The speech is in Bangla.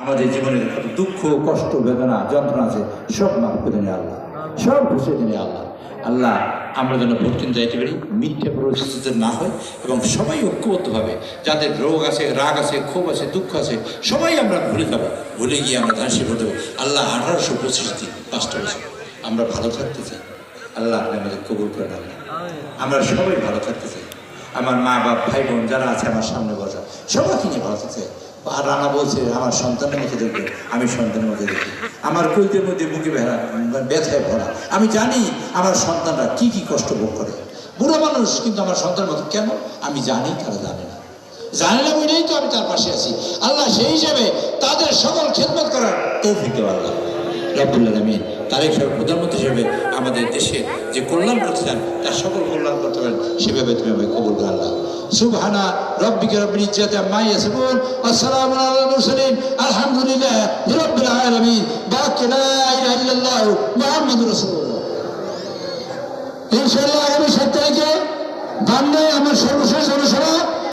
আমাদের জীবনের কত দুঃখ কষ্ট বেদনা যন্ত্রণা আছে সব মাফ করে দেন আল্লাহ, সব খুশি দেন আল্লাহ। আল্লাহ আমরা যেন ভোটকেন্দ্র যাইতে পারি, মিথ্যে পরিস্থিতি না হয় এবং সবাই ঐক্যবদ্ধভাবে, যাদের রোগ আছে, রাগ আছে, ক্ষোভ আছে, দুঃখ আছে, সবাই আমরা ভুলে যাবো, ভুলে গিয়ে আমরা ধান শিখে দেবো। আল্লাহ 1825 দিন 5টা বছর আমরা ভালো থাকতে চাই। আল্লাহ আপনি আমাদের কবুল করে নেন। আমরা সবাই ভালো থাকতে চাই। আমার মা বাপ ভাই বোন যারা আছে আমার সামনে বসা সবাইকে নিয়ে ভালো থাকতে চাই। আর রানা বলছে আমার সন্তানের মতো দেখবে, আমি সন্তানের মতো দেখি। আমার কইতের মধ্যে মুখে ব্যথায় ভরা। আমি জানি আমার সন্তানরা কি কি কষ্ট ভোগ করে। বুড়ো মানুষ কিন্তু আমার সন্তানের মতো কেন আমি জানি, তারা জানে না। জানে না বলেই তো আমি তার পাশে আছি। আল্লাহ সেই হিসাবে তাদের সকল খেদমত করার তৌফিক দেওয়া আল্লাহ রব্বুল আলামিন। তারেক সাহেব প্রধানমন্ত্রী হিসেবে আমাদের দেশে যে কল্যাণ করতে চান তার সকল কল্যাণ করতে পারেন, সেভাবে তুমি আমাকে কবুল করে আল্লাহ। সুবহানা রাব্বিকা রাব্বিল ইজ্জাতি আম্মা ইয়াসিফুন ওয়া সালামুন আলাল মুরসালিন আলহামদুলিল্লাহি রাব্বিল আলামিন। বাকি লা ইলাহা ইল্লাল্লাহ মুহাম্মাদুর রাসূলুল্লাহ। ইনশাআল্লাহ আগামী 7 তারিখে বান্দায় আমার সর্বশেষ অনুষ্ঠান